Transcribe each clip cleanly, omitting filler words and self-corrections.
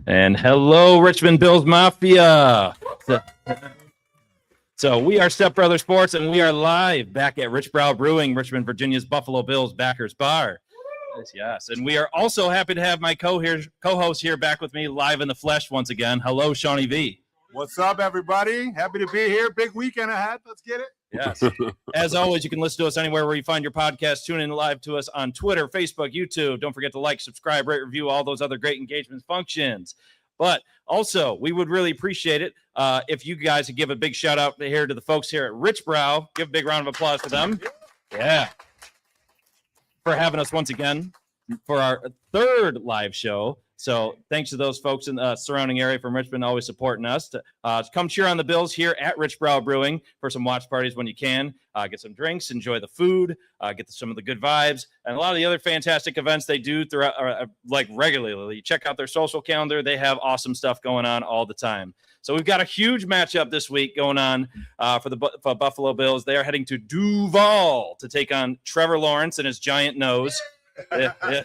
And hello, Richmond Bills Mafia. So we are Step Brother Sports, and we are live back at Richbrau Brewing, Richmond, Virginia's Buffalo Bills Backers Bar. Yes, and we are also happy to have my co-host here back with me live in the flesh once again. Hello, Shawnee V. What's up, everybody? Happy to be here. Big weekend ahead. Let's get it. Yes. As always, you can listen to us anywhere where you find your podcast. Tune in live to us on Twitter, Facebook, YouTube. Don't forget to like, subscribe, rate, review, all those other great engagement functions. But also, we would really appreciate it if you guys would give a big shout out here to the folks here at Richbrau. Give a big round of applause to them. Yeah. For having us once again for our third live show. So thanks to those folks in the surrounding area from Richmond always supporting us. Come cheer on the Bills here at Richbrau Brewing for some watch parties when you can. Get some drinks, enjoy the food, get some of the good vibes, and a lot of the other fantastic events they do throughout, like regularly. Check out their social calendar. They have awesome stuff going on all the time. So we've got a huge matchup this week going on for the Buffalo Bills. They are heading to Duval to take on Trevor Lawrence and his giant nose. Yeah.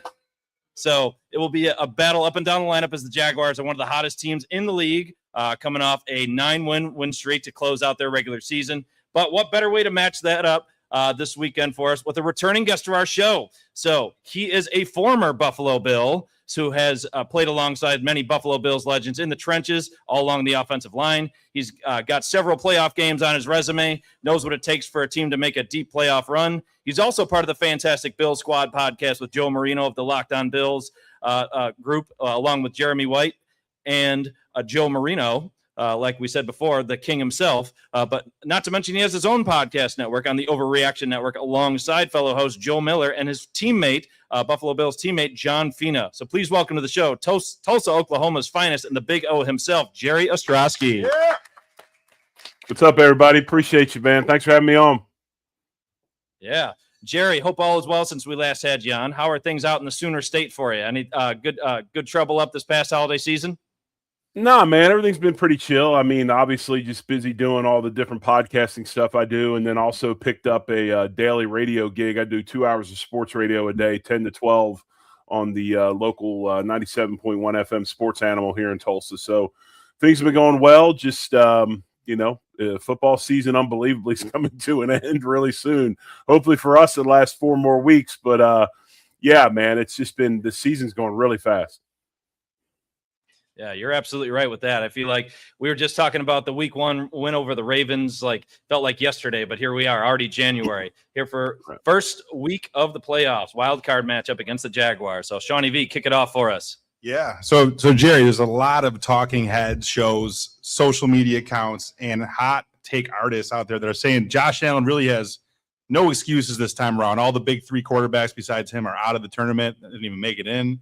So it will be a battle up and down the lineup as the Jaguars are one of the hottest teams in the league, coming off a 9-win win streak to close out their regular season. But what better way to match that up this weekend for us with a returning guest to our show. So he is a former Buffalo Bill who has played alongside many Buffalo Bills legends in the trenches all along the offensive line. He's got several playoff games on his resume, knows what it takes for a team to make a deep playoff run. He's also part of the fantastic Bill Squad podcast with Joe Marino of the Locked On Bills group, along with Jeremy White and Joe Marino. Like we said before, the king himself, but not to mention he has his own podcast network on the Overreaction Network alongside fellow host Joe Miller and his teammate, Buffalo Bills teammate John Fina. So please welcome to the show, Tulsa, Oklahoma's finest and the Big O himself, Jerry Ostroski. Yeah. What's up, everybody? Appreciate you, man. Thanks for having me on. Yeah. Jerry, hope all is well since we last had you on. How are things out in the Sooner State for you? Any good trouble up this past holiday season? Nah, man, everything's been pretty chill. I mean, obviously just busy doing all the different podcasting stuff I do, and then also picked up a daily radio gig. I do 2 hours of sports radio a day, 10 to 12 on the local 97.1 FM Sports Animal here in Tulsa. So things have been going well. Just, football season unbelievably is coming to an end really soon. Hopefully for us, it lasts 4 more weeks. But, yeah, man, it's just been – the season's going really fast. Yeah, you're absolutely right with that. I feel like we were just talking about the week 1 win over the Ravens, felt like yesterday, but here we are, already January, here for first week of the playoffs, wild card matchup against the Jaguars. So Shawnee V, kick it off for us. Yeah. So Jerry, there's a lot of talking head shows, social media accounts, and hot take artists out there that are saying Josh Allen really has no excuses this time around. All the big 3 quarterbacks besides him are out of the tournament, didn't even make it in.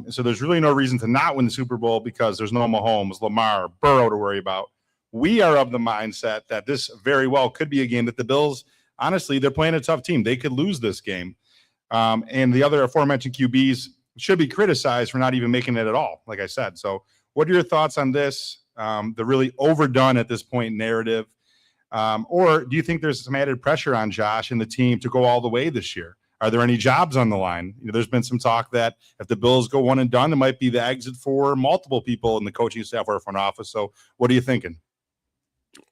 So there's really no reason to not win the Super Bowl because there's no Mahomes, Lamar, Burrow to worry about. We are of the mindset that this very well could be a game that the Bills, honestly, they're playing a tough team. They could lose this game. And the other aforementioned QBs should be criticized for not even making it at all, like I said. So what are your thoughts on this, the really overdone at this point narrative? Or do you think there's some added pressure on Josh and the team to go all the way this year? Are there any jobs on the line? There's been some talk that if the Bills go one and done, it might be the exit for multiple people in the coaching staff or front office. So what are you thinking?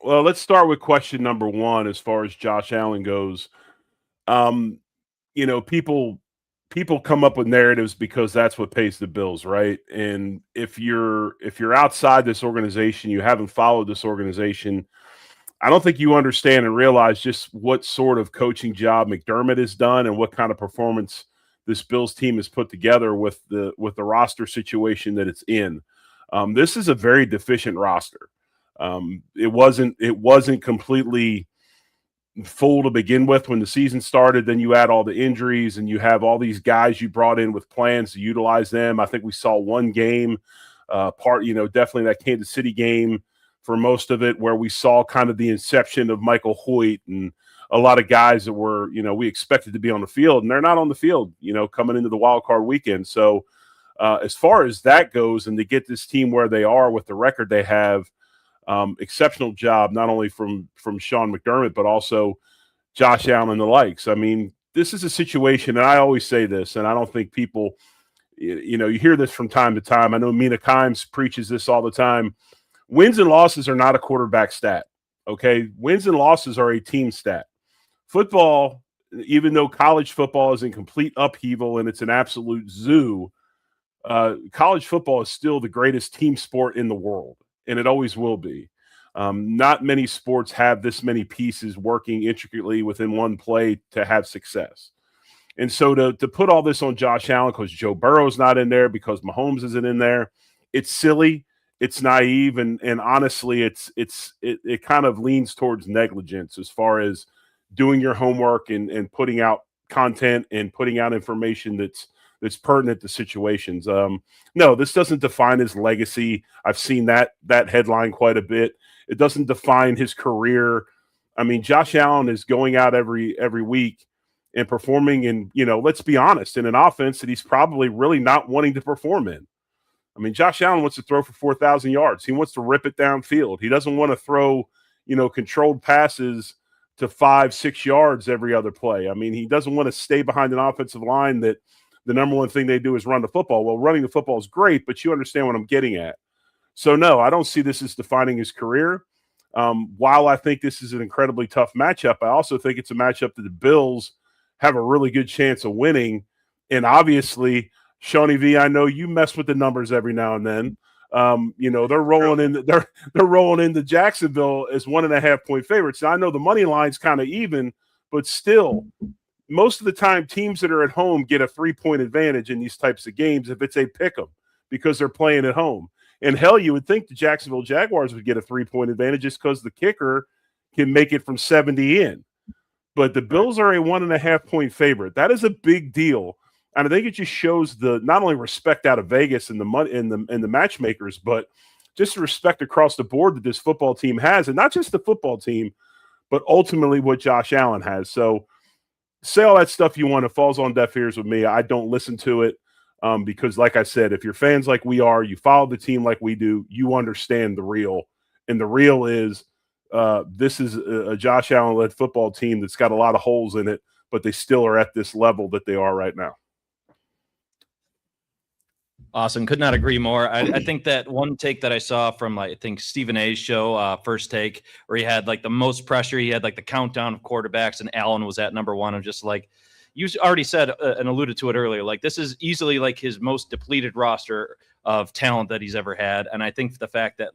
Well, let's start with question number 1 as far as Josh Allen goes. People come up with narratives because that's what pays the bills, right? And if you're outside this organization, you haven't followed this organization, I don't think you understand and realize just what sort of coaching job McDermott has done and what kind of performance this Bills team has put together with the roster situation that it's in. This is a very deficient roster. It wasn't completely full to begin with when the season started. Then you add all the injuries and you have all these guys you brought in with plans to utilize them. I think we saw one game, definitely that Kansas City game, for most of it, where we saw kind of the inception of Michael Hoyt and a lot of guys that were, we expected to be on the field, and they're not on the field, coming into the wild card weekend. So as far as that goes, and to get this team where they are with the record they have, exceptional job, not only from Sean McDermott, but also Josh Allen and the likes. I mean, this is a situation, and I always say this, and I don't think people you hear this from time to time. I know Mina Kimes preaches this all the time. Wins and losses are not a quarterback stat. Okay. Wins and losses are a team stat. Football, even though college football is in complete upheaval and it's an absolute zoo, college football is still the greatest team sport in the world, and it always will be. Not many sports have this many pieces working intricately within one play to have success. And so to put all this on Josh Allen because Joe Burrow's not in there, because Mahomes isn't in there, it's silly, it's naive, and honestly, it kind of leans towards negligence as far as doing your homework and putting out content and putting out information that's pertinent to situations. No, this doesn't define his legacy. I've seen that headline quite a bit. It doesn't define his career. I mean, Josh Allen is going out every week and performing in, let's be honest, in an offense that he's probably really not wanting to perform in. I mean, Josh Allen wants to throw for 4,000 yards. He wants to rip it downfield. He doesn't want to throw, controlled passes to 5-6 yards every other play. I mean, he doesn't want to stay behind an offensive line that the number one thing they do is run the football. Well, running the football is great, but you understand what I'm getting at. So, no, I don't see this as defining his career. While I think this is an incredibly tough matchup, I also think it's a matchup that the Bills have a really good chance of winning. And obviously, Shawnee V, I know you mess with the numbers every now and then. They're rolling into Jacksonville as 1.5-point favorites. Now, I know the money line's kind of even, but still, most of the time, teams that are at home get a 3-point advantage in these types of games if it's a pick 'em because they're playing at home. And hell, you would think the Jacksonville Jaguars would get a 3-point advantage just because the kicker can make it from 70 in. But the Bills are a 1.5-point favorite. That is a big deal. And I think it just shows the not only respect out of Vegas and the matchmakers, but just respect across the board that this football team has, and not just the football team, but ultimately what Josh Allen has. So say all that stuff you want. It falls on deaf ears with me. I don't listen to it because, like I said, if you're fans like we are, you follow the team like we do, you understand the real. And the real is this is a Josh Allen-led football team that's got a lot of holes in it, but they still are at this level that they are right now. Awesome. Could not agree more. I think that one take that I saw from, I think, Stephen A's show, First Take, where he had the most pressure. He had the countdown of quarterbacks, and Allen was at number one. I'm just you already said and alluded to it earlier, this is easily his most depleted roster of talent that he's ever had. And I think the fact that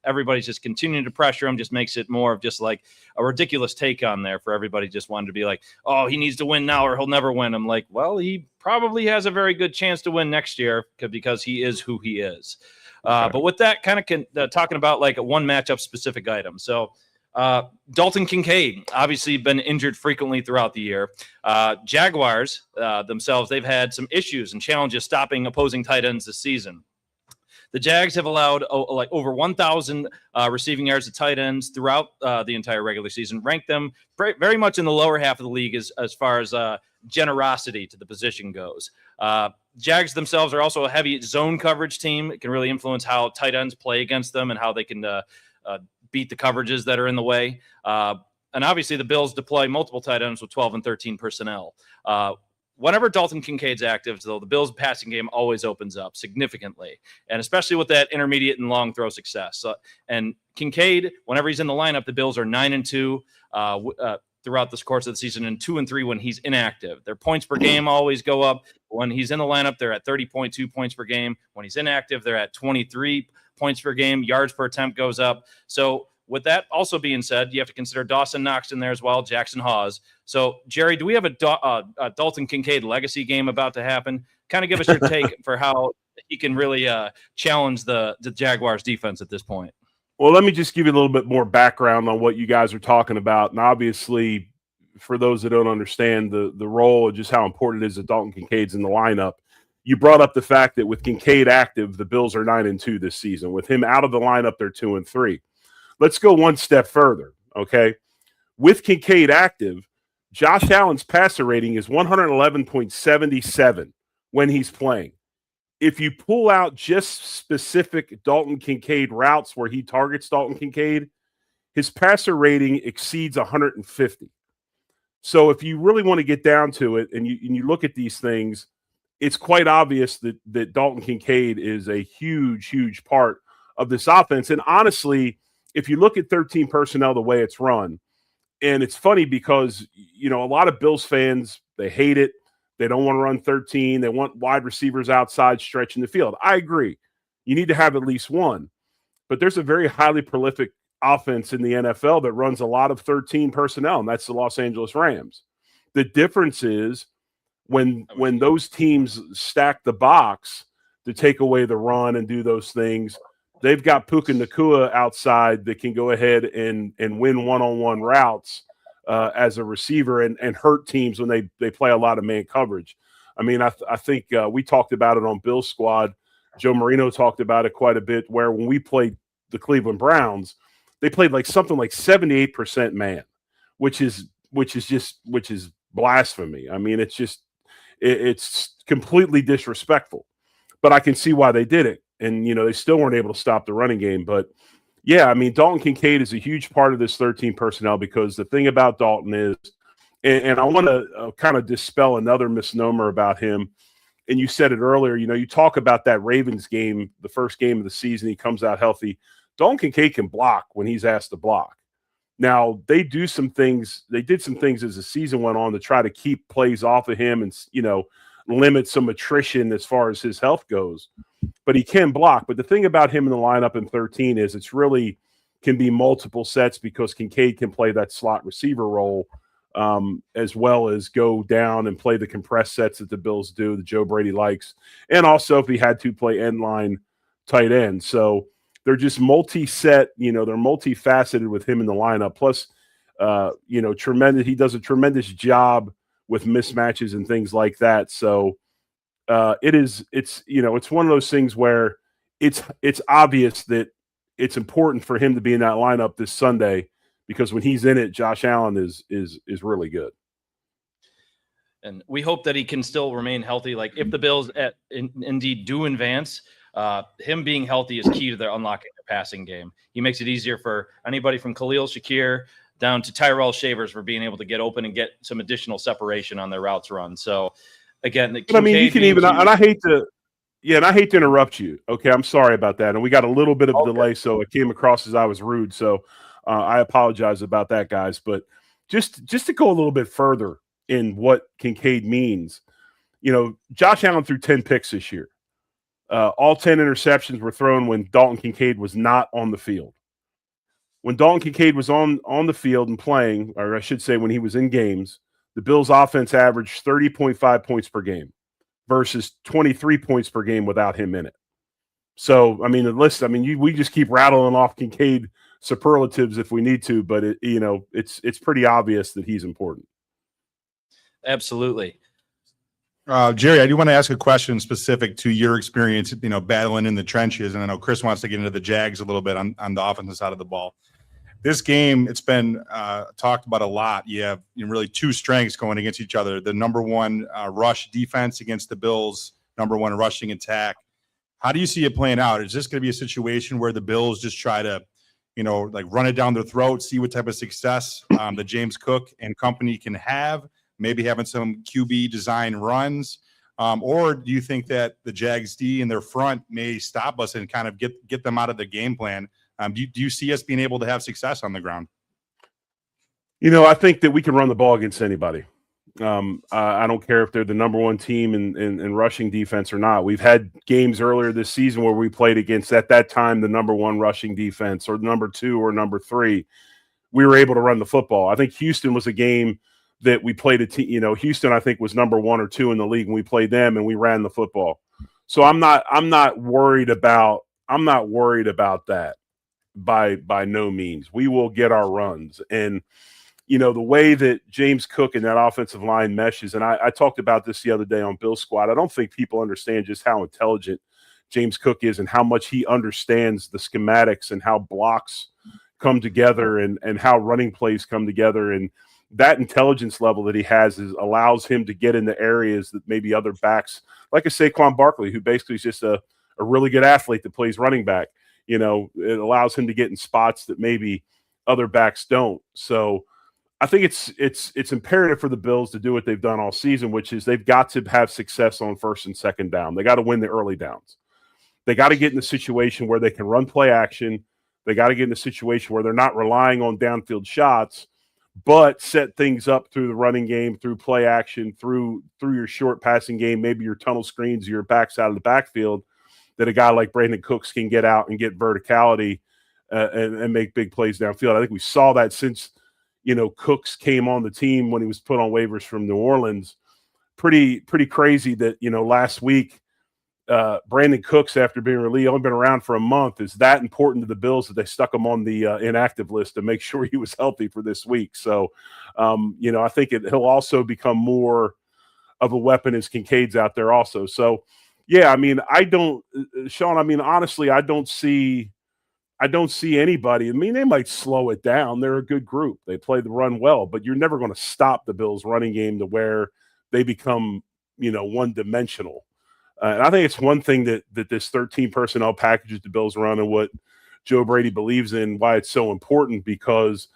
everybody's just continuing to pressure him just makes it more of just a ridiculous take on there for everybody just wanting to be oh, he needs to win now or he'll never win. I'm well, he probably has a very good chance to win next year because he is who he is. Okay. But with that kind of talking about a one matchup specific item. So Dalton Kincaid, obviously been injured frequently throughout the year. Jaguars themselves, they've had some issues and challenges stopping opposing tight ends this season. The Jags have allowed over 1,000 receiving yards to tight ends throughout the entire regular season, ranked them very much in the lower half of the league as far as generosity to the position goes. Jags themselves are also a heavy zone coverage team. It can really influence how tight ends play against them and how they can beat the coverages that are in the way. And obviously the Bills deploy multiple tight ends with 12 and 13 personnel. Whenever Dalton Kincaid's active, though, the Bills' passing game always opens up significantly, and especially with that intermediate and long throw success. And Kincaid, whenever he's in the lineup, the Bills are 9-2 throughout this course of the season, and 2-3 when he's inactive. Their points per game always go up. When he's in the lineup, they're at 30.2 points per game. When he's inactive, they're at 23 points per game. Yards per attempt goes up. So with that also being said, you have to consider Dawson Knox in there as well, Jackson Hawes. So, Jerry, do we have a Dalton Kincaid legacy game about to happen? Kind of give us your take for how he can really challenge the Jaguars defense at this point. Well, let me just give you a little bit more background on what you guys are talking about. And obviously, for those that don't understand the role and just how important it is that Dalton Kincaid's in the lineup, you brought up the fact that with Kincaid active, the Bills are 9-2 this season. With him out of the lineup, they're 2-3. Let's go one step further, okay? With Kincaid active, Josh Allen's passer rating is 111.77 when he's playing. If you pull out just specific Dalton Kincaid routes where he targets Dalton Kincaid, his passer rating exceeds 150. So if you really want to get down to it and you look at these things, it's quite obvious that Dalton Kincaid is a huge, huge part of this offense. And honestly, if you look at 13 personnel the way it's run, and it's funny because, a lot of Bills fans, they hate it. They don't want to run 13. They want wide receivers outside stretching the field. I agree. You need to have at least one. But there's a very highly prolific offense in the NFL that runs a lot of 13 personnel, and that's the Los Angeles Rams. The difference is when those teams stack the box to take away the run and do those things, they've got Puka Nacua outside that can go ahead and win one-on-one routes as a receiver and hurt teams when they play a lot of man coverage. I mean, I think we talked about it on Bill's Squad. Joe Marino talked about it quite a bit, where when we played the Cleveland Browns, they played something like 78% man, which is blasphemy. I mean, it's completely disrespectful. But I can see why they did it. And, they still weren't able to stop the running game. But, yeah, I mean, Dalton Kincaid is a huge part of this 13 personnel, because the thing about Dalton is, and I want to kind of dispel another misnomer about him. And you said it earlier, you talk about that Ravens game, the first game of the season, he comes out healthy. Dalton Kincaid can block when he's asked to block. Now, they did some things as the season went on to try to keep plays off of him and, limit some attrition as far as his health goes. But he can block. But the thing about him in the lineup in 13 is it's really can be multiple sets, because Kincaid can play that slot receiver role, as well as go down and play the compressed sets that the Bills do, that Joe Brady likes. And also if he had to play end line tight end. So they're just multi-set, they're multifaceted with him in the lineup. Plus, tremendous. He does a tremendous job with mismatches and things like that. So it's one of those things where it's obvious that it's important for him to be in that lineup this Sunday, because when he's in it, Josh Allen is really good. And we hope that he can still remain healthy. Like, if the Bills indeed do advance, him being healthy is key to their unlocking their passing game. He makes it easier for anybody from Khalil Shakir down to Tyrell Shavers for being able to get open and get some additional separation on their routes run. So, again, you can even, and I hate to interrupt you. Okay, I'm sorry about that. And we got a little bit of a delay, so it came across as I was rude. So I apologize about that, guys. But just to go a little bit further in what Kincaid means, Josh Allen threw 10 picks this year. All 10 interceptions were thrown when Dalton Kincaid was not on the field. When Dalton Kincaid was on the field and playing, or I should say when he was in games, the Bills' offense averaged 30.5 points per game versus 23 points per game without him in it. So, I mean, the list, we just keep rattling off Kincaid superlatives if we need to, but it's pretty obvious that he's important. Absolutely. Jerry, I do want to ask a question specific to your experience, battling in the trenches. And I know Chris wants to get into the Jags a little bit on the offensive side of the ball. This game, it's been talked about a lot. You have really two strengths going against each other. The number one rush defense against the Bills, number one rushing attack. How do you see it playing out? Is this going to be a situation where the Bills just try to, run it down their throat, see what type of success that James Cook and company can have? Maybe having some QB design runs, or do you think that the Jags D in their front may stop us and kind of get them out of the game plan? Do you see us being able to have success on the ground? I think that we can run the ball against anybody. I don't care if they're the number one team in rushing defense or not. We've had games earlier this season where we played against, at that time, the number one rushing defense, or number two or number three. We were able to run the football. I think Houston was a game that we played a team, Houston, I think, was number one or two in the league, and we played them and we ran the football. So I'm not worried about that by no means. We will get our runs. And, the way that James Cook and that offensive line meshes, and I talked about this the other day on Bill's Squad. I don't think people understand just how intelligent James Cook is and how much he understands the schematics and how blocks come together and how running plays come together. And that intelligence level that he has allows him to get into areas that maybe other backs, like a Saquon Barkley, who basically is just a really good athlete that plays running back. It allows him to get in spots that maybe other backs don't. So I think it's imperative for the Bills to do what they've done all season, which is they've got to have success on first and second down. They got to win the early downs. They got to get in a situation where they can run play action. They got to get in a situation where they're not relying on downfield shots, but set things up through the running game, through play action, through your short passing game, maybe your tunnel screens, your backs out of the backfield, that a guy like Brandon Cooks can get out and get verticality and make big plays downfield. I think we saw that since Cooks came on the team when he was put on waivers from New Orleans. Pretty crazy that last week Brandon Cooks, after being released, only been around for a month, is that important to the Bills that they stuck him on the inactive list to make sure he was healthy for this week. So, I think he'll also become more of a weapon as Kincaid's out there also. So, yeah, I mean, Sean, honestly, I don't see anybody. I mean, they might slow it down. They're a good group. They play the run well, but you're never going to stop the Bills running game to where they become, one-dimensional. And I think it's one thing that this 13 personnel package that the Bills run and what Joe Brady believes in, why it's so important, because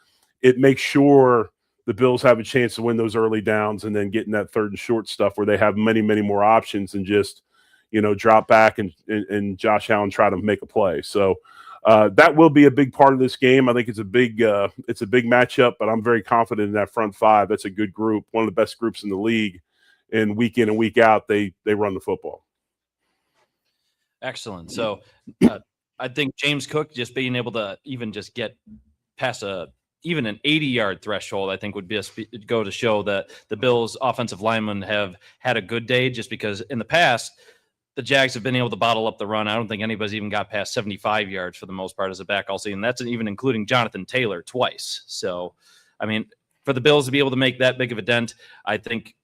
it makes sure the Bills have a chance to win those early downs and then getting that third and short stuff where they have many, many more options and just, drop back and Josh Allen try to make a play. So that will be a big part of this game. I think it's a big matchup, but I'm very confident in that front five. That's a good group, one of the best groups in the league. And week in and week out, they run the football. Excellent. So I think James Cook just being able to even just get past even an 80-yard threshold, I think would go to show that the Bills' offensive linemen have had a good day, just because in the past, the Jags have been able to bottle up the run. I don't think anybody's even got past 75 yards for the most part as a back all season. That's even including Jonathan Taylor twice. So, I mean, for the Bills to be able to make that big of a dent, I think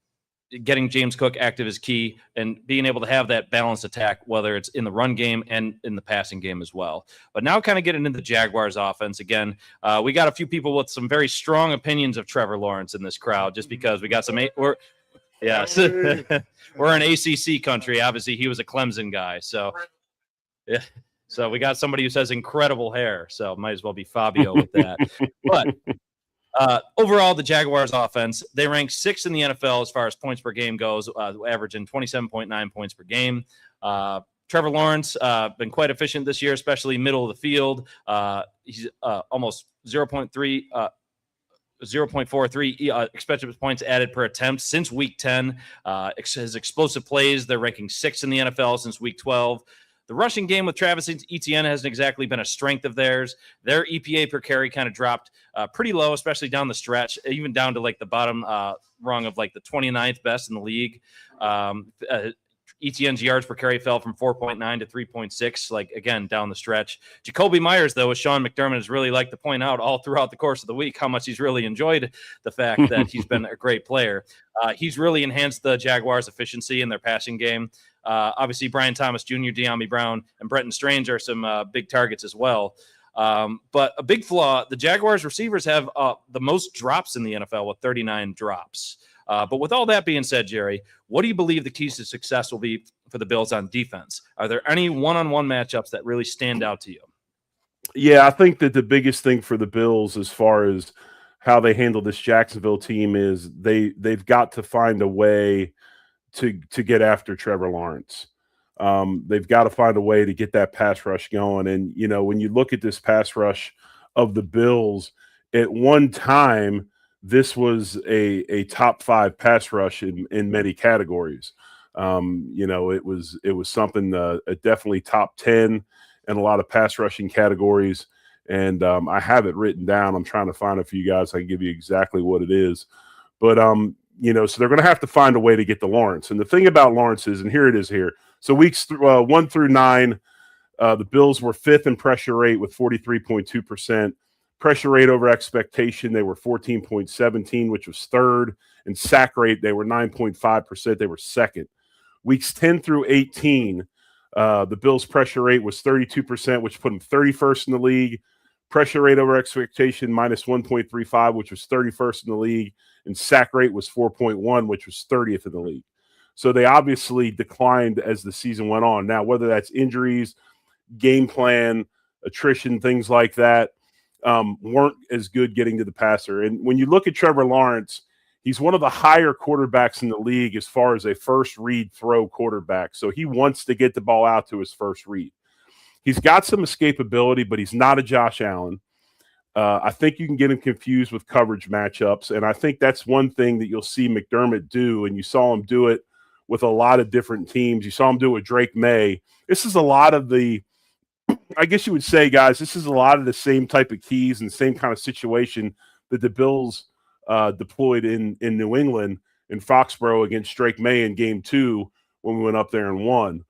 getting James Cook active is key, and being able to have that balanced attack, whether it's in the run game and in the passing game as well. But now kind of getting into the Jaguars offense again, we got a few people with some very strong opinions of Trevor Lawrence in this crowd, just because we got some we're in ACC country. Obviously, he was a Clemson guy. So, yeah. So we got somebody who says incredible hair. So might as well be Fabio with that. But overall, the Jaguars offense, they rank 6th in the NFL as far as points per game goes, averaging 27.9 points per game. Trevor Lawrence been quite efficient this year, especially middle of the field. He's almost 0.43 expected points added per attempt since week 10. His explosive plays, they're ranking 6th in the NFL since week 12. The rushing game with Travis Etienne hasn't exactly been a strength of theirs. Their EPA per carry kind of dropped pretty low, especially down the stretch, even down to like the bottom rung of like the 29th best in the league. Etienne's yards per carry fell from 4.9 to 3.6, like, again, down the stretch. Jacoby Myers, though, as Sean McDermott has really liked to point out all throughout the course of the week, how much he's really enjoyed the fact that he's been a great player. He's really enhanced the Jaguars' efficiency in their passing game. Obviously, Brian Thomas Jr., De'Ami Brown, and Brenton Strange are some big targets as well. But a big flaw, the Jaguars receivers have the most drops in the NFL with 39 drops. But with all that being said, Jerry, what do you believe the keys to success will be for the Bills on defense? Are there any one-on-one matchups that really stand out to you? Yeah, I think that the biggest thing for the Bills as far as how they handle this Jacksonville team is they've got to find a way to get after Trevor Lawrence. They've got to find a way to get that pass rush going. And, when you look at this pass rush of the Bills, at one time, this was a top 5 pass rush in many categories. It was something definitely top 10 in a lot of pass rushing categories. And I have it written down. I'm trying to find it for you guys. I can give you exactly what it is. But, so they're going to have to find a way to get to Lawrence. And the thing about Lawrence is, and here it is here. So weeks 1 through 9, the Bills were 5th in pressure rate with 43.2%. Pressure rate over expectation, they were 14.17, which was 3rd. And sack rate, they were 9.5%. They were 2nd. Weeks 10 through 18, the Bills' pressure rate was 32%, which put them 31st in the league. Pressure rate over expectation, minus 1.35, which was 31st in the league. And sack rate was 4.1, which was 30th in the league. So they obviously declined as the season went on. Now, whether that's injuries, game plan, attrition, things like that, weren't as good getting to the passer. And when you look at Trevor Lawrence, he's one of the higher quarterbacks in the league as far as a first read throw quarterback. So he wants to get the ball out to his first read. He's got some escapability, but he's not a Josh Allen. I think you can get him confused with coverage matchups, and I think that's one thing that you'll see McDermott do, and you saw him do it with a lot of different teams. You saw him do it with Drake May. This is a lot of the – I guess you would say, guys, this is a lot of the same type of keys and same kind of situation that the Bills deployed in New England in Foxborough against Drake May in Game 2 when we went up there and won.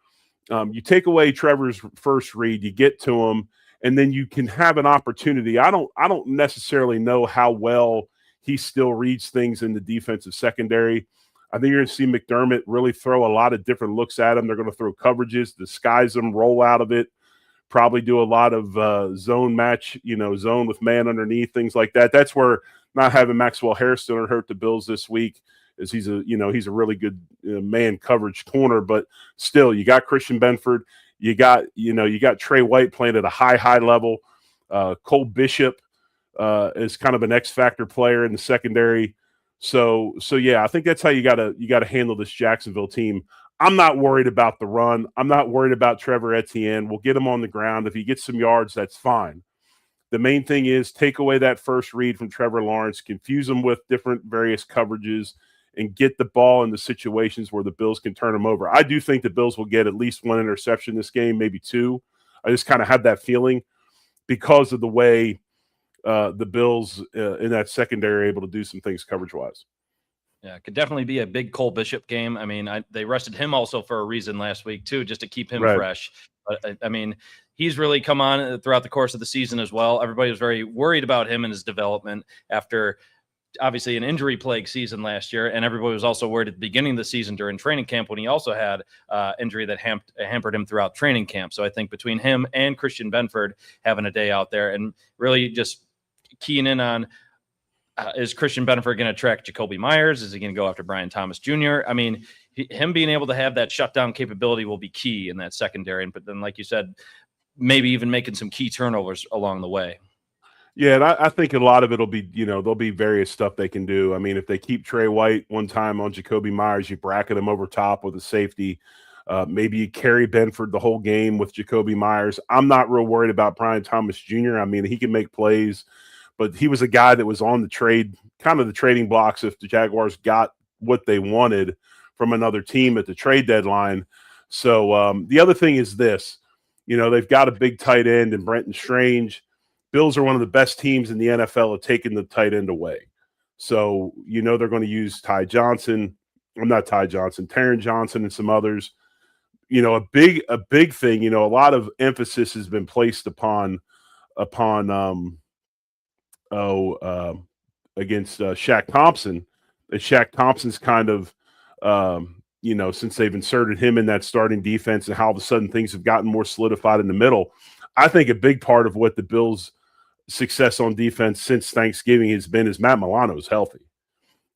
You take away Trevor's first read, you get to him, and then you can have an opportunity. I don't necessarily know how well he still reads things in the defensive secondary. I think you're going to see McDermott really throw a lot of different looks at him. They're going to throw coverages, disguise them, roll out of it, probably do a lot of zone match, zone with man underneath, things like that. That's where not having Maxwell Hairston hurt the Bills this week, is he's a really good man coverage corner, but still you got Christian Benford. You got Trey White playing at a high level. Cole Bishop is kind of an X factor player in the secondary. So yeah, I think that's how you gotta handle this Jacksonville team. I'm not worried about the run. I'm not worried about Trevor Etienne. We'll get him on the ground. If he gets some yards, that's fine. The main thing is take away that first read from Trevor Lawrence, confuse him with different various coverages, and get the ball in the situations where the Bills can turn them over. I do think the Bills will get at least one interception this game, maybe two. I just kind of have that feeling because of the way the Bills in that secondary are able to do some things coverage-wise. Yeah, it could definitely be a big Cole Bishop game. I mean, they rested him also for a reason last week, too, just to keep him fresh. But, I mean, he's really come on throughout the course of the season as well. Everybody was very worried about him and his development after – obviously an injury plague season last year, and everybody was also worried at the beginning of the season during training camp when he also had injury that hampered him throughout training camp. So I think between him and Christian Benford having a day out there and really just keying in on is Christian Benford going to track Jacoby Myers? Is he going to go after Brian Thomas Jr.? I mean, him being able to have that shutdown capability will be key in that secondary. But then, like you said, maybe even making some key turnovers along the way. Yeah, and I think a lot of it will be, there'll be various stuff they can do. I mean, if they keep Trey White one time on Jacoby Myers, you bracket him over top with a safety. Maybe you carry Benford the whole game with Jacoby Myers. I'm not real worried about Brian Thomas Jr. I mean, he can make plays, but he was a guy that was on the trading blocks if the Jaguars got what they wanted from another team at the trade deadline. So the other thing is this, they've got a big tight end in Brenton Strange. Bills are one of the best teams in the NFL at taking the tight end away. So, they're going to use Taron Johnson and some others. A big thing, a lot of emphasis has been placed upon against Shaq Thompson. And Shaq Thompson's kind of, since they've inserted him in that starting defense and how all of a sudden things have gotten more solidified in the middle. I think a big part of what the Bills' success on defense since Thanksgiving has been is Matt Milano's healthy.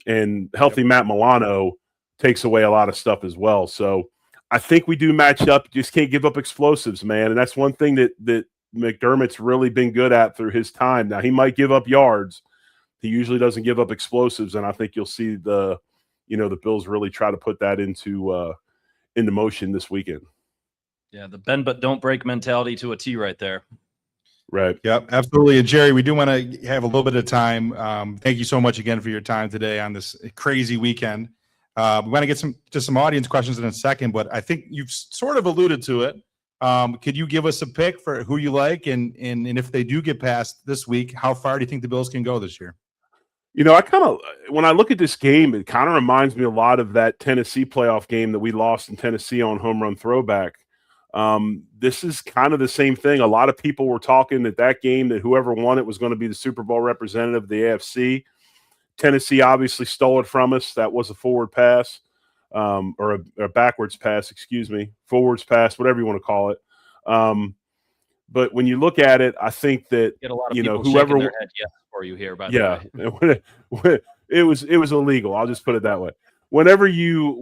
And healthy Matt Milano takes away a lot of stuff as well. So I think we do match up. Just can't give up explosives, man. And that's one thing that McDermott's really been good at through his time. Now, he might give up yards. He usually doesn't give up explosives, and I think you'll see the Bills really try to put that into motion this weekend. Yeah, the bend but don't break mentality to a T right there. Right. Yep, absolutely. And Jerry, we do want to have a little bit of time. Thank you so much again for your time today on this crazy weekend. We want to get to some audience questions in a second, but I think you've sort of alluded to it. Could you give us a pick for who you like, and if they do get past this week, how far do you think the Bills can go this year? When I look at this game, it kind of reminds me a lot of that Tennessee playoff game that we lost in Tennessee on home run throwback. This is kind of the same thing. A lot of people were talking at that game that whoever won it was going to be the Super Bowl representative of the AFC. Tennessee obviously stole it from us. That was a forward pass, or a backwards pass, forwards pass, whatever you want to call it. But when you look at it, I think that whoever their head yes for you here, by the way. it was illegal. I'll just put it that way. Whenever you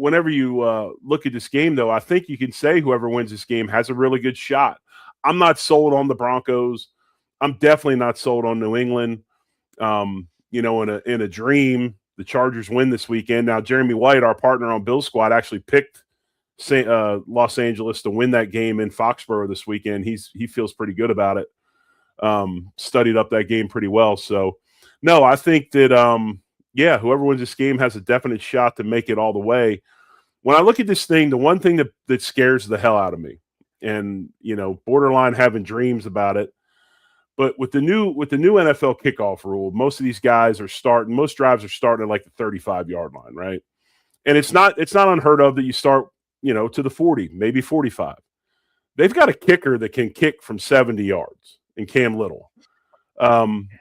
look at this game, though, I think you can say whoever wins this game has a really good shot. I'm not sold on the Broncos. I'm definitely not sold on New England. You know, in a dream, the Chargers win this weekend. Now, Jeremy White, our partner on Bill Squad, actually picked Los Angeles to win that game in Foxborough this weekend. He feels pretty good about it. Studied up that game pretty well. So, no, I think that whoever wins this game has a definite shot to make it all the way. When I look at this thing, the one thing that scares the hell out of me, and you know, borderline having dreams about it, but with the new NFL kickoff rule, most of these guys most drives are starting at like the 35-yard line, right? And it's not unheard of that you start, you know, to the 40, maybe 45. They've got a kicker that can kick from 70 yards in Cam Little.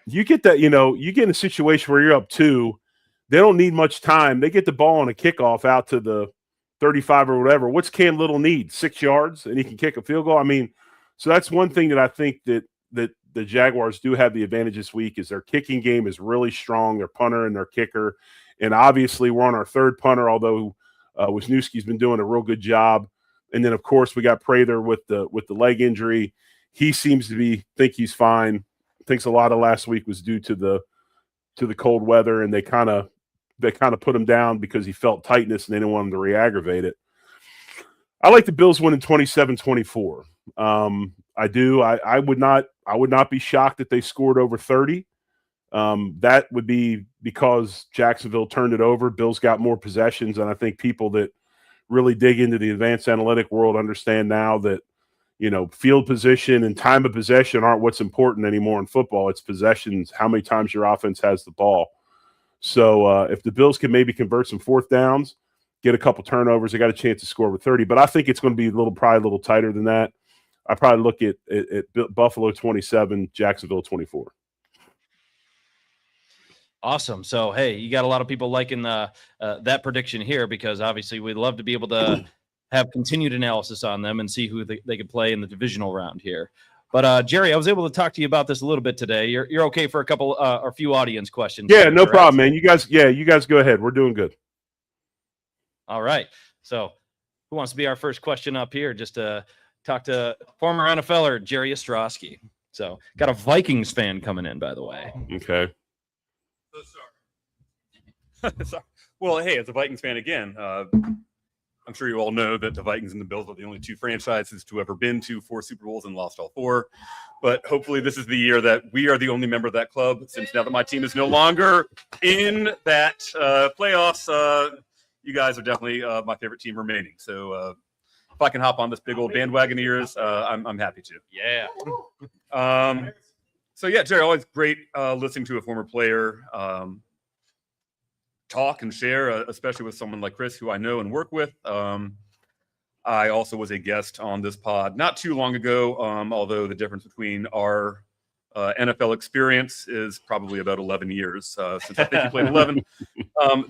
You get that, you know, you get in a situation where you're up 2, they don't need much time. They get the ball on a kickoff out to the 35 or whatever. What's Cam Little need? 6 yards, and he can kick a field goal. I mean, so that's one thing that I think that the Jaguars do have the advantage this week is their kicking game is really strong, their punter and their kicker. And obviously we're on our third punter, although Wisniewski's been doing a real good job. And then, of course, we got Prather with the leg injury. He seems to think he's fine. Thinks a lot of last week was due to the cold weather, and they kind of put him down because he felt tightness and they didn't want him to re-aggravate it. I like the Bills winning 27-24. I do. I would not be shocked if they scored over 30. That would be because Jacksonville turned it over. Bills got more possessions, and I think people that really dig into the advanced analytic world understand now that, you know, field position and time of possession aren't what's important anymore in football. It's possessions, how many times your offense has the ball. So if the Bills can maybe convert some fourth downs, get a couple turnovers, they got a chance to score over 30. But I think it's going to be probably a little tighter than that. I probably look at Buffalo 27, Jacksonville 24. Awesome. So, hey, you got a lot of people liking that prediction here, because obviously we'd love to be able to have continued analysis on them and see who they could play in the divisional round here. But Jerry, I was able to talk to you about this a little bit today. You're okay for a few audience questions? Yeah, no problem, man. You guys go ahead. We're doing good. All right. So, who wants to be our first question up here? Just to talk to former NFLer Jerry Ostroski. So, got a Vikings fan coming in, by the way. Okay. So sorry. Well, hey, as a Vikings fan again, I'm sure you all know that the Vikings and the Bills are the only two franchises to ever been to 4 Super Bowls and lost all 4. But hopefully this is the year that we are the only member of that club, since now that my team is no longer in that playoffs, you guys are definitely my favorite team remaining. So if I can hop on this big old bandwagon of yours, I'm happy to. Yeah. So, yeah, Jerry, always great listening to a former player talk and share, especially with someone like Chris, who I know and work with. I also was a guest on this pod not too long ago, although the difference between our NFL experience is probably about 11 years since I think you played 11.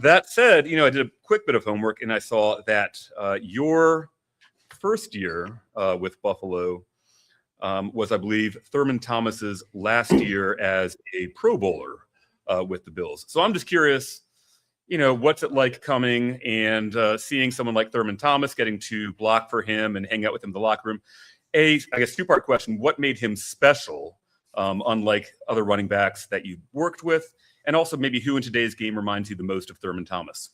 That said, you know, I did a quick bit of homework, and I saw that your first year with Buffalo was, I believe, Thurman Thomas's last year as a Pro Bowler with the Bills. So I'm just curious, you know, what's it like coming and seeing someone like Thurman Thomas, getting to block for him and hang out with him in the locker room? I guess, two-part question: what made him special, unlike other running backs that you worked with? And also maybe who in today's game reminds you the most of Thurman Thomas?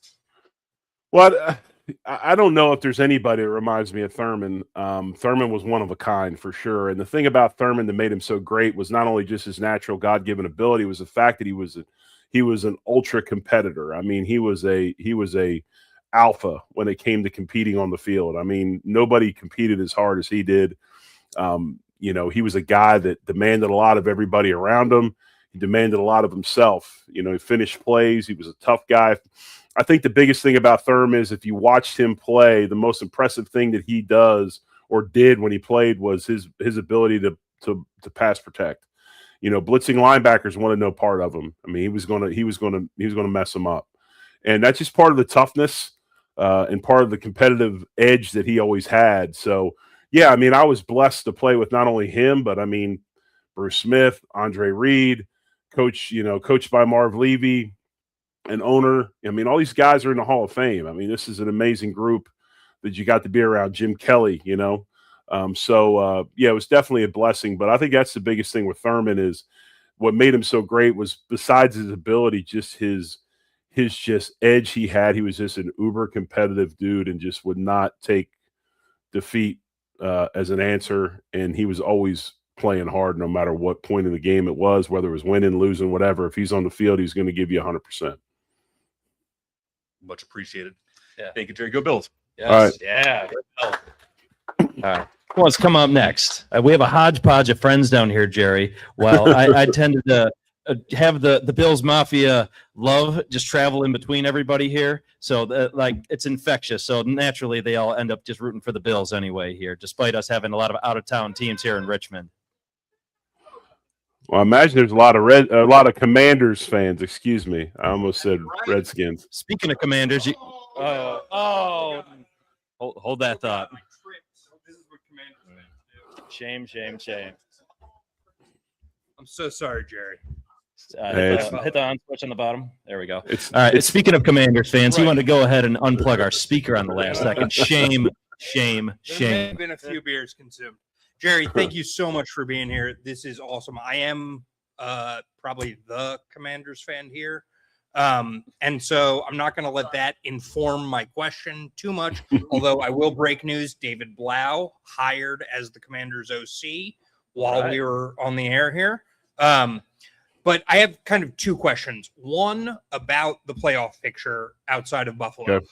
Well, I don't know if there's anybody that reminds me of Thurman. Thurman was one of a kind for sure. And the thing about Thurman that made him so great was not only just his natural God-given ability, was the fact that he was an ultra competitor. I mean, he was a alpha when it came to competing on the field. I mean, nobody competed as hard as he did. You know, he was a guy that demanded a lot of everybody around him. He demanded a lot of himself. You know, he finished plays. He was a tough guy. I think the biggest thing about Thurman is if you watched him play, the most impressive thing that he does or did when he played was his ability to pass protect. You know, blitzing linebackers wanted no part of him. I mean, he was going to mess them up, and that's just part of the toughness and part of the competitive edge that he always had. So, yeah, I mean, I was blessed to play with not only him, but I mean, Bruce Smith, Andre Reed, coached by Marv Levy, an owner. I mean, all these guys are in the Hall of Fame. I mean, this is an amazing group that you got to be around. Jim Kelly, you know, Yeah, it was definitely a blessing. But I think that's the biggest thing with Thurman is what made him so great was, besides his ability, just his just edge he had. He was just an uber competitive dude and just would not take defeat as an answer. And he was always playing hard no matter what point in the game it was, whether it was winning, losing, whatever. If he's on the field, he's going to give you 100%. Much appreciated. Yeah. Thank you, Jerry. Go Bills. Yes. All right. Yeah. All right. What's come up next? We have a hodgepodge of friends down here, Jerry. Well, I tended to have the Bills Mafia love just travel in between everybody here. So it's infectious. So naturally they all end up just rooting for the Bills anyway here, despite us having a lot of out of town teams here in Richmond. Well, I imagine there's a lot of Commanders fans. Excuse me. I almost said Redskins. Speaking of Commanders, hold that thought. Shame. I'm so sorry, Jerry. Hit the on switch on the bottom. There we go. All right. Speaking of Commanders fans, he wanted to go ahead and unplug our speaker on the last second. Shame. There have been a few beers consumed. Jerry, thank you so much for being here. This is awesome. I am probably the Commanders fan here. And so I'm not going to let that inform my question too much, although I will break news. David Blau hired as the Commanders OC while we were on the air here. But I have kind of two questions. One about the playoff picture outside of Buffalo. Okay.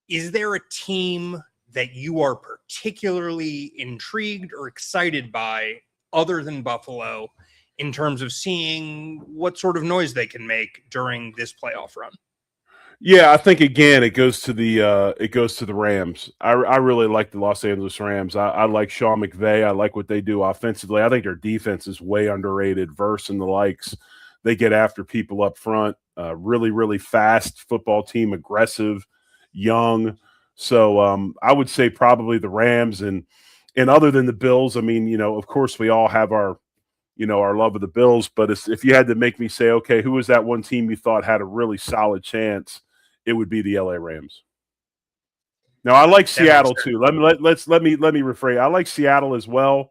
Is there a team that you are particularly intrigued or excited by other than Buffalo in terms of seeing what sort of noise they can make during this playoff run? Yeah, I think again it goes to the Rams. I really like the Los Angeles Rams. I like Sean McVay. I like what they do offensively. I think their defense is way underrated. Verse and the likes. They get after people up front. Really, really fast football team, aggressive, young. So I would say probably the Rams and other than the Bills. I mean, of course we all have our love of the Bills, but if you had to make me say, okay, who was that one team you thought had a really solid chance, it would be the LA Rams. Now I like Seattle too. Let me rephrase. I like Seattle as well,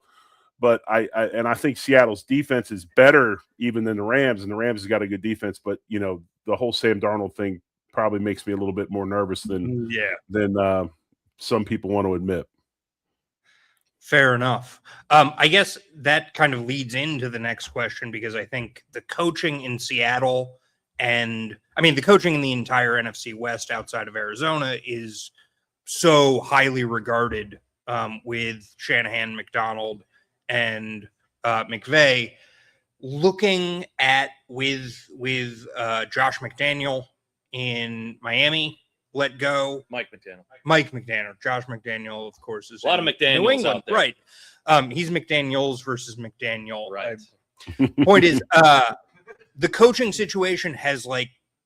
but I think Seattle's defense is better even than the Rams, and the Rams has got a good defense, but the whole Sam Darnold thing probably makes me a little bit more nervous than some people want to admit. Fair enough. I guess that kind of leads into the next question, because I think the coaching in Seattle the coaching in the entire NFC West outside of Arizona is so highly regarded with Shanahan, McDonald, and McVay. Looking at with Josh McDaniel in Miami, let go. Mike McDaniel. Josh McDaniel, of course, is a lot of McDaniels New England, out there. right? He's McDaniels versus McDaniel. Right. Point is, the coaching situation has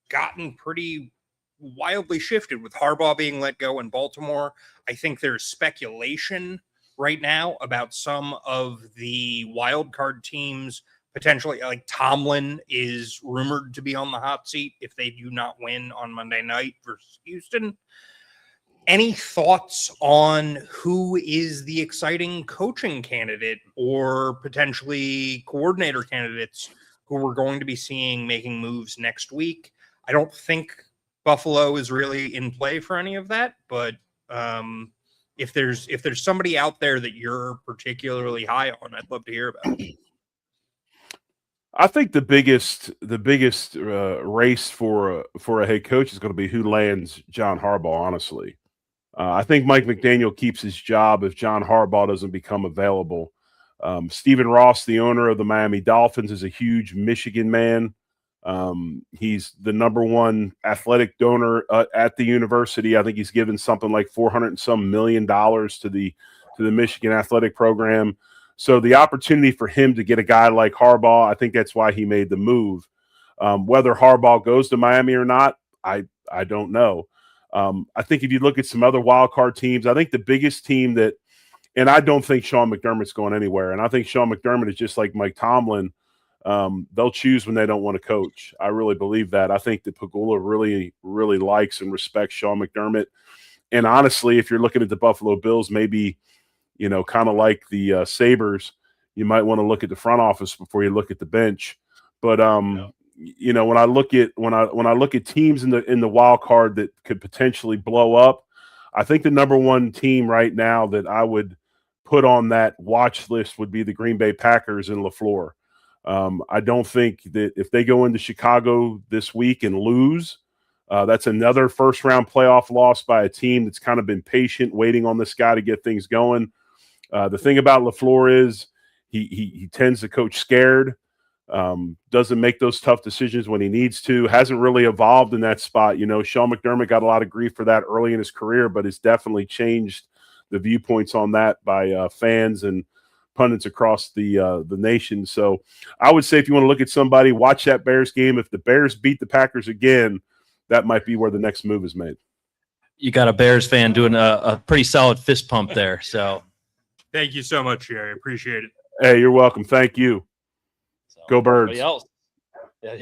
gotten pretty wildly shifted with Harbaugh being let go in Baltimore. I think there's speculation right now about some of the wild card teams potentially, like Tomlin is rumored to be on the hot seat if they do not win on Monday night versus Houston. Any thoughts on who is the exciting coaching candidate or potentially coordinator candidates who we're going to be seeing making moves next week? I don't think Buffalo is really in play for any of that, but if there's somebody out there that you're particularly high on, I'd love to hear about it. I think the biggest race for a head coach is going to be who lands John Harbaugh. Honestly, I think Mike McDaniel keeps his job if John Harbaugh doesn't become available. Stephen Ross, the owner of the Miami Dolphins, is a huge Michigan man. He's the number one athletic donor at the university. I think he's given something like $400 and some million to the Michigan athletic program. So the opportunity for him to get a guy like Harbaugh, I think that's why he made the move. Whether Harbaugh goes to Miami or not, I don't know. I think if you look at some other wild card teams, I think the biggest team that, and I don't think Sean McDermott's going anywhere. And I think Sean McDermott is just like Mike Tomlin. They'll choose when they don't want to coach. I really believe that. I think that Pagula really, really likes and respects Sean McDermott. And honestly, if you're looking at the Buffalo Bills, maybe kind of like the Sabres, you might want to look at the front office before you look at the bench. But when I look at teams in the wild card that could potentially blow up, I think the number one team right now that I would put on that watch list would be the Green Bay Packers and LaFleur. I don't think that if they go into Chicago this week and lose, that's another first-round playoff loss by a team that's kind of been patient, waiting on this guy to get things going. The thing about LaFleur is he tends to coach scared, doesn't make those tough decisions when he needs to, hasn't really evolved in that spot. Sean McDermott got a lot of grief for that early in his career, but it's definitely changed the viewpoints on that by fans and pundits across the nation. So I would say if you want to look at somebody, watch that Bears game. If the Bears beat the Packers again, that might be where the next move is made. You got a Bears fan doing a pretty solid fist pump there. So Thank you so much, Jerry. Appreciate it. Hey, you're welcome. Thank you. Go Birds. Everybody else. Yeah,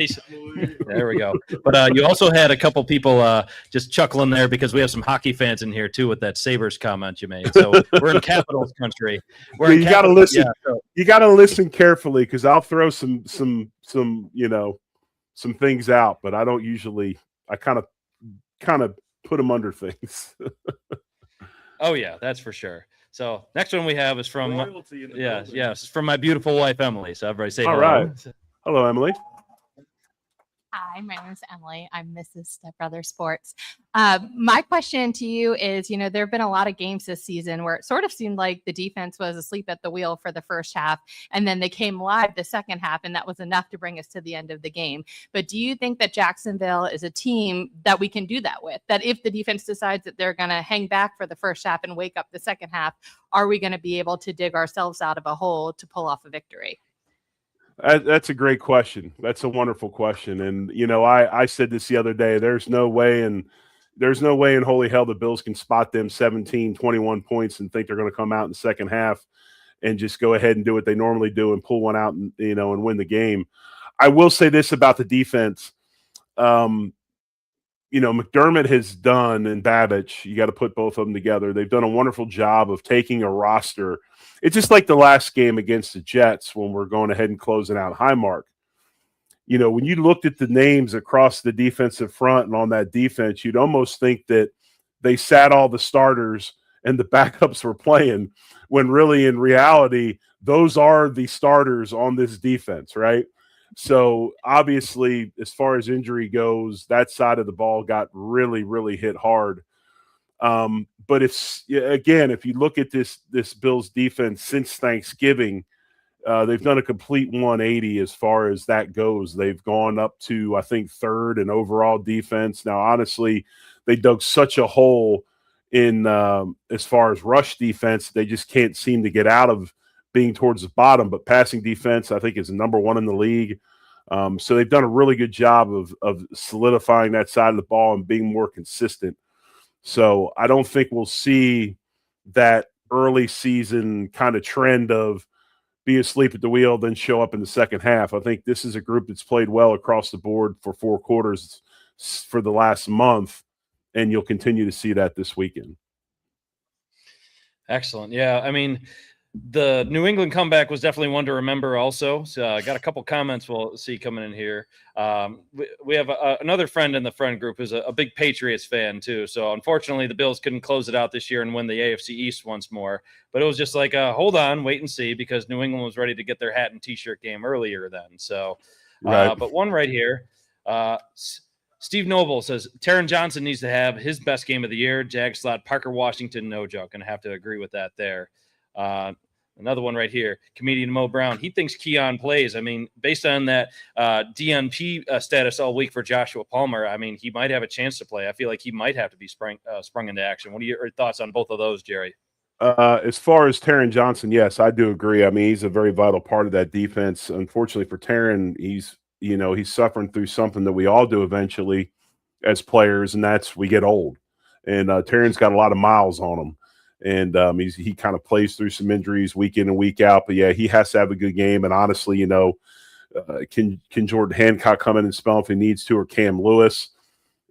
there we go. But you also had a couple people just chuckling there because we have some hockey fans in here too with that Sabres comment you made. So we're in Capitals country. You got to listen. Yeah, so. You got to listen carefully because I'll throw some things out, but I don't usually. I kind of put them under things. Oh yeah, that's for sure. So next one we have is from from my beautiful wife Emily. So everybody say hello. Right. Hello, Emily. Hi, my name is Emily. I'm Mrs. Stepbrother Sports. My question to you is, there have been a lot of games this season where it sort of seemed like the defense was asleep at the wheel for the first half, and then they came live the second half, and that was enough to bring us to the end of the game. But do you think that Jacksonville is a team that we can do that with? That if the defense decides that they're going to hang back for the first half and wake up the second half, are we going to be able to dig ourselves out of a hole to pull off a victory? That's a great question. That's a wonderful question. And, I said this the other day, there's no way in holy hell the Bills can spot them 17, 21 points and think they're going to come out in the second half and just go ahead and do what they normally do and pull one out and, and win the game. I will say this about the defense. McDermott has done, and Babich, you got to put both of them together. They've done a wonderful job of taking a roster. It's just like the last game against the Jets when we're going ahead and closing out Highmark. When you looked at the names across the defensive front and on that defense, you'd almost think that they sat all the starters and the backups were playing, when really in reality, those are the starters on this defense, right? So obviously, as far as injury goes, that side of the ball got really, really hit hard. But if you look at this Bills defense since Thanksgiving, they've done a complete 180 as far as that goes. They've gone up to, I think, third in overall defense. Now, honestly, they dug such a hole in as far as rush defense, they just can't seem to get out of being towards the bottom. But passing defense, I think, is number one in the league. So they've done a really good job of solidifying that side of the ball and being more consistent. So I don't think we'll see that early season kind of trend of be asleep at the wheel, then show up in the second half. I think this is a group that's played well across the board for 4 quarters for the last month, and you'll continue to see that this weekend. Excellent. Yeah, I mean, the New England comeback was definitely one to remember also. So I got a couple comments we'll see coming in here. We have another friend in the friend group who's a big Patriots fan too. So unfortunately the Bills couldn't close it out this year and win the AFC East once more. But it was just like, hold on, wait and see, because New England was ready to get their hat and T-shirt game earlier then. So, right. But one right here, Steve Noble says, Taron Johnson needs to have his best game of the year. Jag slot Parker Washington, no joke. Going to have to agree with that there. Another one right here, comedian Mo Brown. He thinks Keon plays. I mean, based on that DNP status all week for Joshua Palmer, I mean, he might have a chance to play. I feel like he might have to be sprung into action. What are your thoughts on both of those, Jerry? As far as Taron Johnson, yes, I do agree. I mean, he's a very vital part of that defense. Unfortunately for Taron, he's suffering through something that we all do eventually as players, and that's we get old. And Taron's got a lot of miles on him. And he kind of plays through some injuries week in and week out. But, yeah, he has to have a good game. And honestly, can Jordan Hancock come in and spell if he needs to, or Cam Lewis?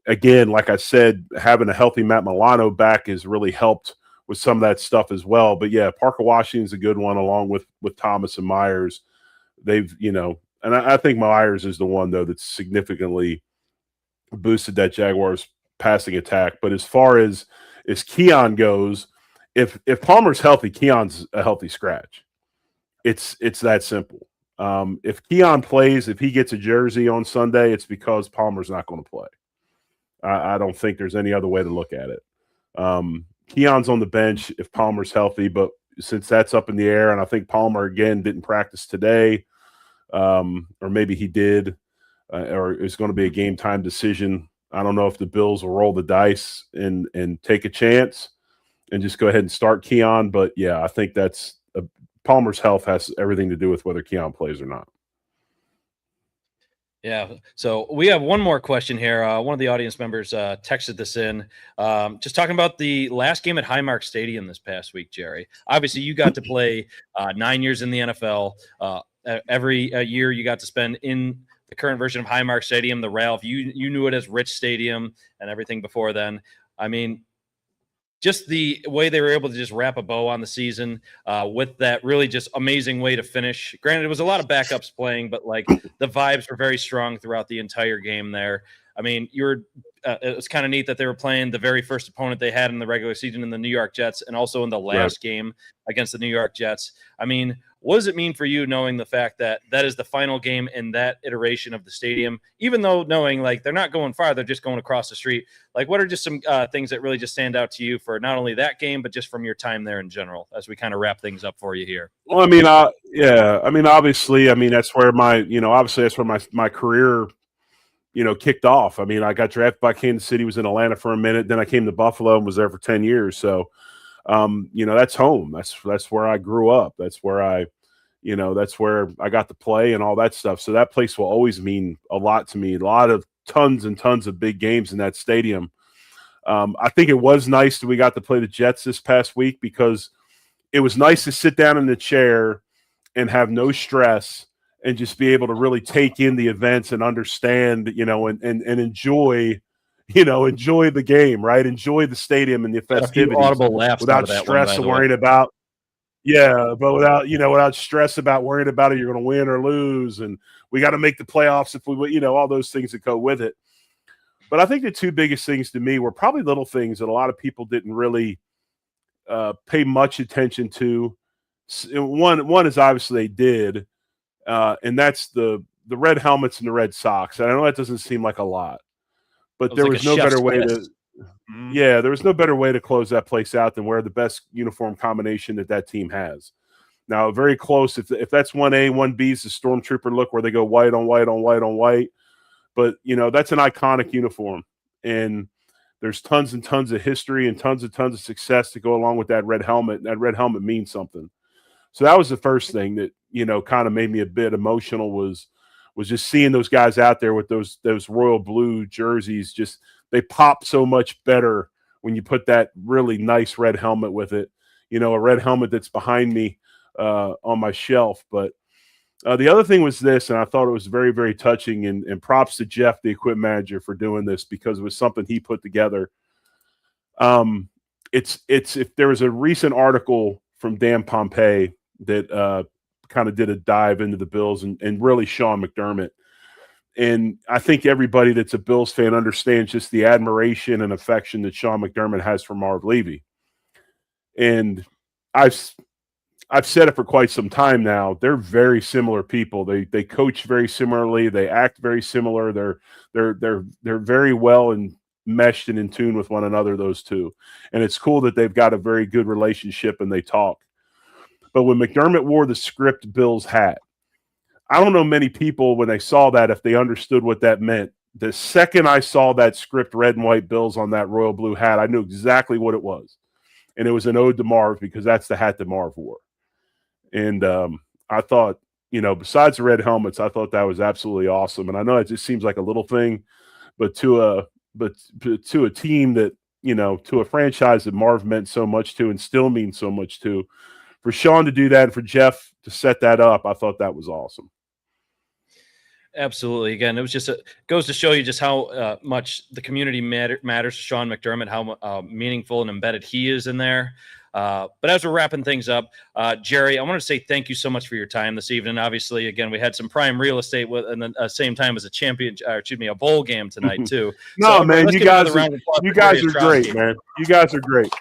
Again, like I said, having a healthy Matt Milano back has really helped some of that stuff as well. But yeah, Parker Washington's a good one, along with Thomas and Myers. They've, and I think Myers is the one though that's significantly boosted that Jaguars passing attack. But as far as Keon goes, if Palmer's healthy, Keon's a healthy scratch. It's that simple. If Keon plays, if he gets a jersey on Sunday, it's because Palmer's not going to play. I don't think there's any other way to look at it. Keon's on the bench if Palmer's healthy, but since that's up in the air, and I think Palmer again didn't practice today, or maybe he did, or it's going to be a game time decision. I don't know if the Bills will roll the dice and take a chance and just go ahead and start Keon. But yeah, I think Palmer's health has everything to do with whether Keon plays or not. Yeah. So we have one more question here. One of the audience members texted this in, just talking about the last game at Highmark Stadium this past week, Jerry. Obviously, you got to play 9 years in the NFL. Every year you got to spend in the current version of Highmark Stadium, the Ralph. You knew it as Rich Stadium and everything before then. I mean, just the way they were able to just wrap a bow on the season with that really just amazing way to finish. Granted, it was a lot of backups playing, but like the vibes were very strong throughout the entire game there. I mean, it was kind of neat that they were playing the very first opponent they had in the regular season in the New York Jets, and also in the last game against the New York Jets. I mean, what does it mean for you knowing the fact that that is the final game in that iteration of the stadium, even though knowing like they're not going far, they're just going across the street? Like, what are just some things that really just stand out to you for not only that game, but just from your time there in general, as we kind of wrap things up for you here? Well, I mean, obviously, that's where my career, kicked off. I mean, I got drafted by Kansas City, was in Atlanta for a minute. Then I came to Buffalo and was there for 10 years. So, that's home. That's where I grew up. That's where that's where I got to play and all that stuff. So that place will always mean a lot to me. A lot of tons and tons of big games in that stadium. I think it was nice that we got to play the Jets this past week, because it was nice to sit down in the chair and have no stress and just be able to really take in the events and understand, and enjoy, enjoy the game, right? Enjoy the stadium and the festivities audible laughs without stress of worrying about, but without stress about worrying about it, you're going to win or lose, and we got to make the playoffs if we, all those things that go with it. But I think the two biggest things to me were probably little things that a lot of people didn't really pay much attention to. One is obviously they did, and that's the red helmets and the red socks. And I know that doesn't seem like a lot, but there was no better way to. Yeah, there was no better way to close that place out than wear the best uniform combination that team has. Now, very close. If that's 1A, 1B is the Stormtrooper look where they go white on white on white on white. But, that's an iconic uniform. And there's tons and tons of history and tons of success to go along with that red helmet. And that red helmet means something. So that was the first thing that, kind of made me a bit emotional was just seeing those guys out there with those royal blue jerseys. Just they pop so much better when you put that really nice red helmet with it. A red helmet that's behind me on my shelf. But the other thing was this, and I thought it was very, very touching, and props to Jeff, the equipment manager, for doing this, because it was something he put together. It's if there was a recent article from Dan Pompei that kind of did a dive into the Bills and really Sean McDermott. And I think everybody that's a Bills fan understands just the admiration and affection that Sean McDermott has for Marv Levy. And I've said it for quite some time now. They're very similar people. They coach very similarly. They act very similar. They're very well and meshed and in tune with one another, those two. And it's cool that they've got a very good relationship and they talk. But when McDermott wore the script Bills hat, I don't know many people when they saw that, if they understood what that meant. The second I saw that script red and white Bills on that royal blue hat, I knew exactly what it was. And it was an ode to Marv, because that's the hat that Marv wore. And I thought, besides the red helmets, I thought that was absolutely awesome. And I know it just seems like a little thing, but to a team that, to a franchise that Marv meant so much to and still means so much to, for Sean to do that and for Jeff to set that up, I thought that was awesome. Absolutely. Again, it was just goes to show you just how much the community matters to Sean McDermott, how meaningful and embedded he is in there. But as we're wrapping things up, Jerry, I want to say thank you so much for your time this evening. Obviously, again, we had some prime real estate with, and then same time as a bowl game tonight too. No, So, man, let's you give another guys, round of applause you for guys Jerry are great, Ostroski. man. You guys are great.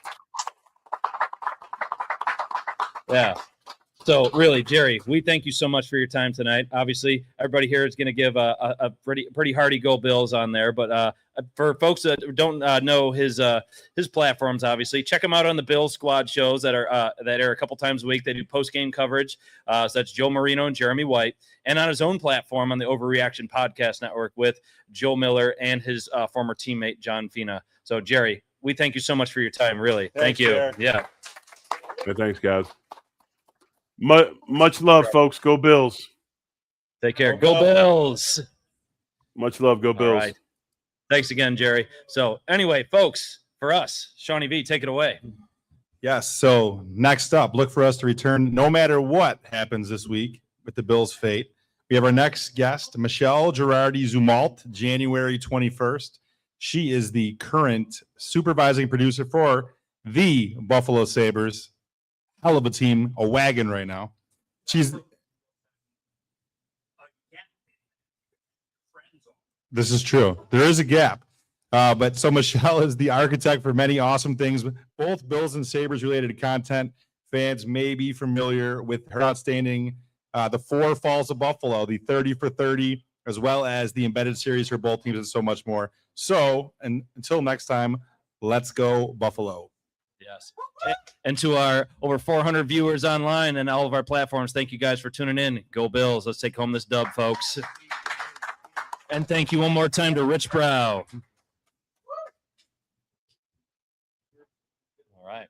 Yeah. So really, Jerry, we thank you so much for your time tonight. Obviously, everybody here is going to give a pretty hearty Go Bills on there. But for folks that don't know his platforms, obviously, check him out on the Bill Squad shows that air a couple times a week. They do post game coverage. So that's Joe Marino and Jeremy White, and on his own platform on the Overreaction Podcast Network with Joe Miller and his former teammate John Fina. So Jerry, we thank you so much for your time. Really, thank you. Jared. Yeah. Yeah, thanks, guys. Much love, folks. Go Bills. Take care. Go Bills. Much love. Go Bills. All right. Thanks again, Jerry. So anyway, folks, for us, Shawnee V, take it away. Yes. So next up, look for us to return no matter what happens this week with the Bills' fate. We have our next guest, Michelle Girardi-Zumalt, January 21st. She is the current supervising producer for the Buffalo Sabres. Hell of a team, a wagon right now. This is true. There is a gap. But so Michelle is the architect for many awesome things, both Bills and Sabres related content. Fans may be familiar with her outstanding The Four Falls of Buffalo, the 30 for 30, as well as the embedded series for both teams and so much more. So, and until next time, let's go Buffalo. Yes. And to our over 400 viewers online and all of our platforms, thank you guys for tuning in. Go Bills. Let's take home this dub, folks. And thank you one more time to Richbrau. All right.